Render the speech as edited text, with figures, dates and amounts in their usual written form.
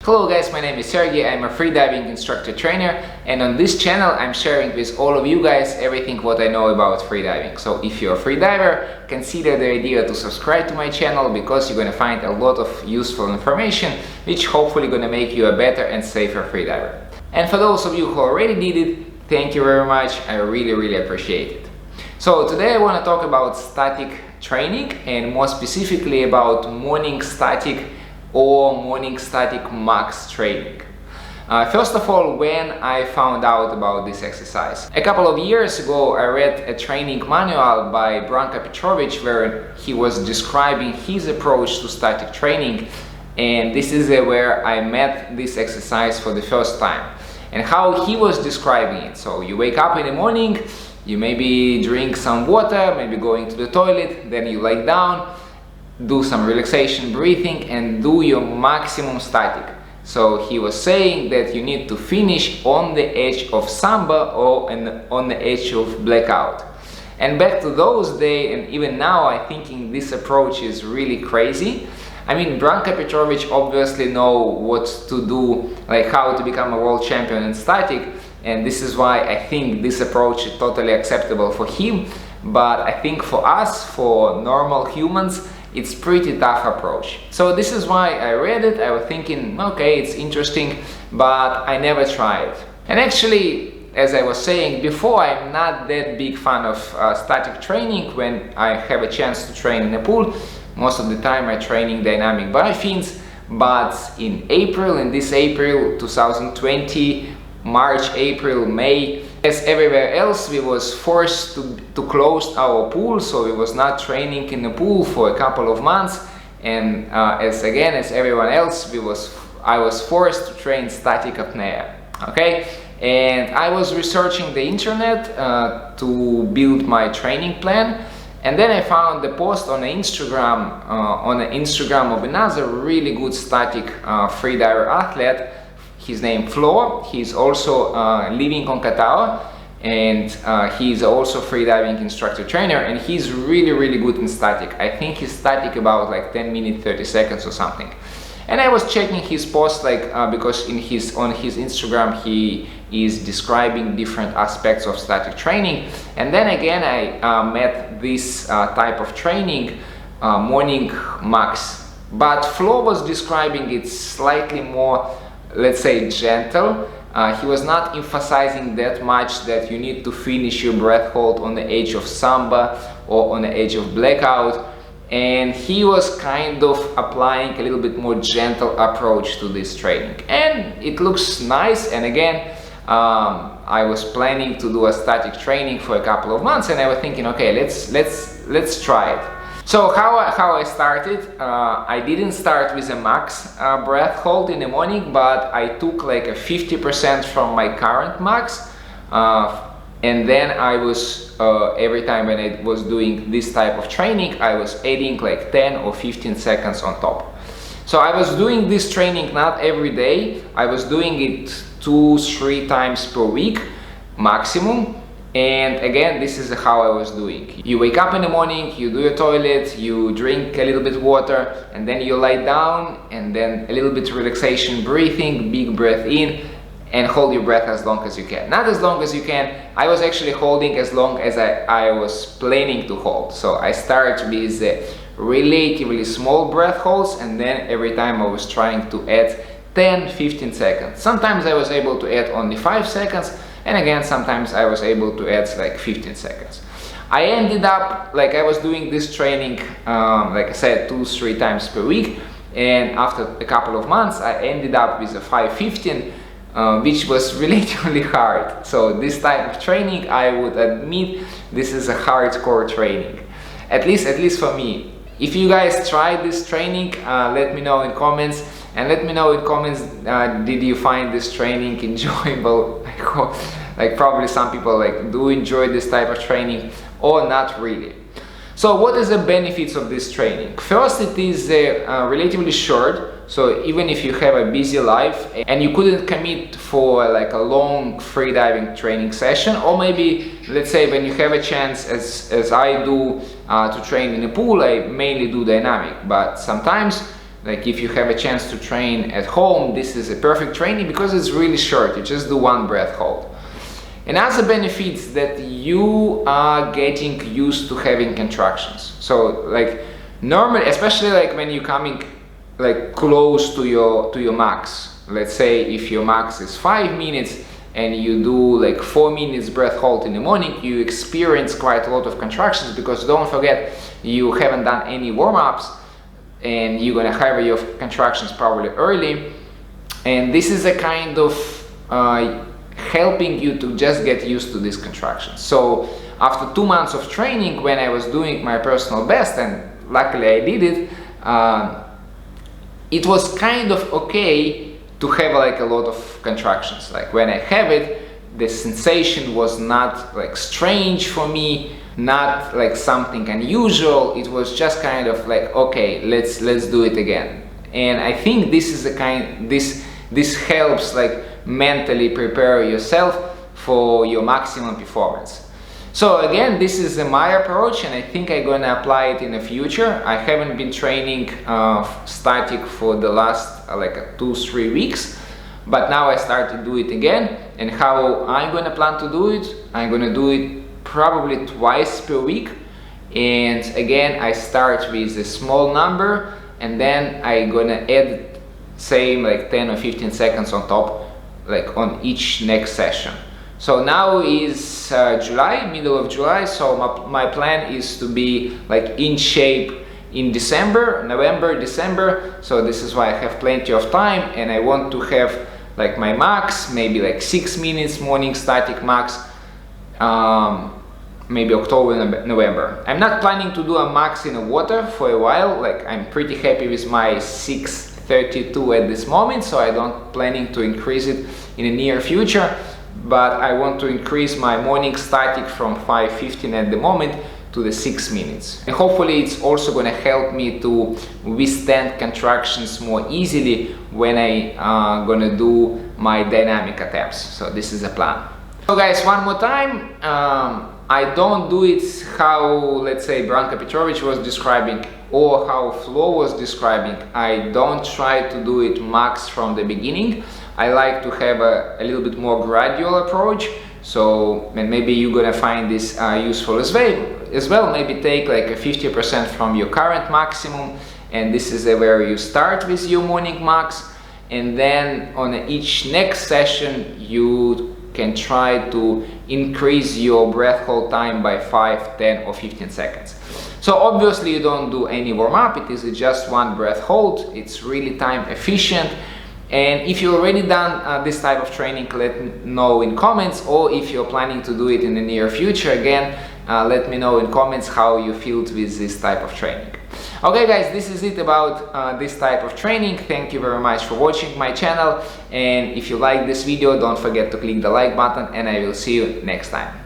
Hello guys, my name is Sergey. I'm a freediving instructor trainer, and on this channel I'm sharing with all of you guys everything what I know about freediving. So if you're a freediver, consider the idea to subscribe to my channel because you're gonna find a lot of useful information which hopefully gonna make you a better and safer freediver. And for those of you who already did it, thank you very much. I really appreciate it. So today I want to talk about static training, and more specifically about morning static or morning static max training. First of all, when I found out about this exercise, a couple of years ago I read a training manual by Branko Petrovic where he was describing his approach to static training, and this is where I met this exercise for the first time and how he was describing it. So you wake up in the morning, you maybe drink some water, maybe going to the toilet, then you lie down, do some relaxation breathing and do your maximum static. So he was saying that you need to finish on the edge of samba or on the edge of blackout. And back to those days, and even now, I thinking this approach is really crazy. I mean, Branko Petrovic obviously know what to do, like how to become a world champion in static, and this is why I think this approach is totally acceptable for him. But I think for us, for normal humans, it's pretty tough approach. So this is why I read it. I was thinking, okay, it's interesting, but I never tried. And actually, as I was saying before, I'm not that big fan of static training. When I have a chance to train in a pool, most of the time I'm training dynamic biofins. But in this April 2020, March, April, May, as everywhere else, we was forced to close our pool, so we was not training in the pool for a couple of months. And as everyone else, I was forced to train static apnea. Okay, and I was researching the internet to build my training plan, and then I found the post on Instagram of another really good static freediver athlete. His name Flo. He's also living on Ko Tao, and he's also freediving instructor trainer, and he's really good in static. I think he's static about like 10 minutes 30 seconds or something. And I was checking his post, because on his Instagram he is describing different aspects of static training. And then again I met this type of training, morning max, but Flo was describing it slightly more, let's say, gentle. He was not emphasizing that much that you need to finish your breath hold on the edge of samba or on the edge of blackout, and he was kind of applying a little bit more gentle approach to this training, and it looks nice. And again, I was planning to do a static training for a couple of months, and I was thinking, okay, let's try it. So how I started, I didn't start with a max breath hold in the morning, but I took like a 50% from my current max, and then I was, every time when I was doing this type of training, I was adding like 10 or 15 seconds on top. So I was doing this training not every day, I was doing it 2-3 times per week maximum. And again, this is how I was doing. You wake up in the morning, you do your toilet, you drink a little bit water, and then you lie down, and then a little bit relaxation breathing, big breath in, and hold your breath as long as you can. Not as long as you can, I was actually holding as long as I was planning to hold. So I started with relatively small breath holds, and then every time I was trying to add 10-15 seconds. Sometimes I was able to add only 5 seconds, and again, sometimes I was able to add like 15 seconds. I ended up, I was doing this training, like I said, 2-3 times per week, and after a couple of months, I ended up with a 5:15, which was relatively hard. So this type of training, I would admit, this is a hardcore training, at least for me. If you guys tried this training, let me know in comments. And let me know in comments, did you find this training enjoyable? Probably some people do enjoy this type of training, or not really. So what is the benefits of this training? First, it is relatively short. So even if you have a busy life and you couldn't commit for a long freediving training session, or maybe let's say when you have a chance, as I do, to train in a pool, I mainly do dynamic, but sometimes like if you have a chance to train at home, this is a perfect training because it's really short. You just do one breath hold. Another benefit is that you are getting used to having contractions. So like normally, especially like when you're coming like close to your max, let's say if your max is 5 minutes and you do like 4 minutes breath hold in the morning, you experience quite a lot of contractions because don't forget, you haven't done any warm-ups and you're gonna have your contractions probably early. And this is a kind of helping you to just get used to these contractions. So after 2 months of training, when I was doing my personal best, and luckily I did it, it was kind of okay to have like a lot of contractions. Like when I have it, the sensation was not like strange for me, not like something unusual. It was just kind of like, okay, let's do it again. And I think this is a kind, this helps like mentally prepare yourself for your maximum performance. So again, this is my approach, and I think I'm gonna apply it in the future. I haven't been training static for the last like 2-3 weeks, but now I start to do it again. And how I'm gonna plan to do it? I'm gonna do it probably twice per week. And again, I start with a small number, and then I'm gonna add same like 10 or 15 seconds on top, like on each next session. So now is July, middle of July, so my plan is to be like in shape in December, November, December. So this is why I have plenty of time, and I want to have like my max, maybe like 6 minutes morning static max, maybe October, November. I'm not planning to do a max in the water for a while. Like I'm pretty happy with my 6:32 at this moment, so I don't planning to increase it in the near future. But I want to increase my morning static from 5:15 at the moment to the 6 minutes. And hopefully it's also going to help me to withstand contractions more easily when I going to do my dynamic attempts. So this is a plan. So guys, one more time, I don't do it how, let's say, Branka Petrovic was describing or how Flo was describing. I don't try to do it max from the beginning. I like to have a little bit more gradual approach. So, and maybe you're gonna find this useful as well. Maybe take like a 50% from your current maximum, and this is where you start with your morning max, and then on each next session you can try to increase your breath hold time by 5, 10 or 15 seconds. So obviously you don't do any warm-up, it is just one breath hold. It's really time efficient. And if you've already done this type of training, let me know in comments, or if you're planning to do it in the near future, again, let me know in comments how you feel with this type of training. Okay guys, this is it about this type of training. Thank you very much for watching my channel, and if you like this video, don't forget to click the like button, and I will see you next time.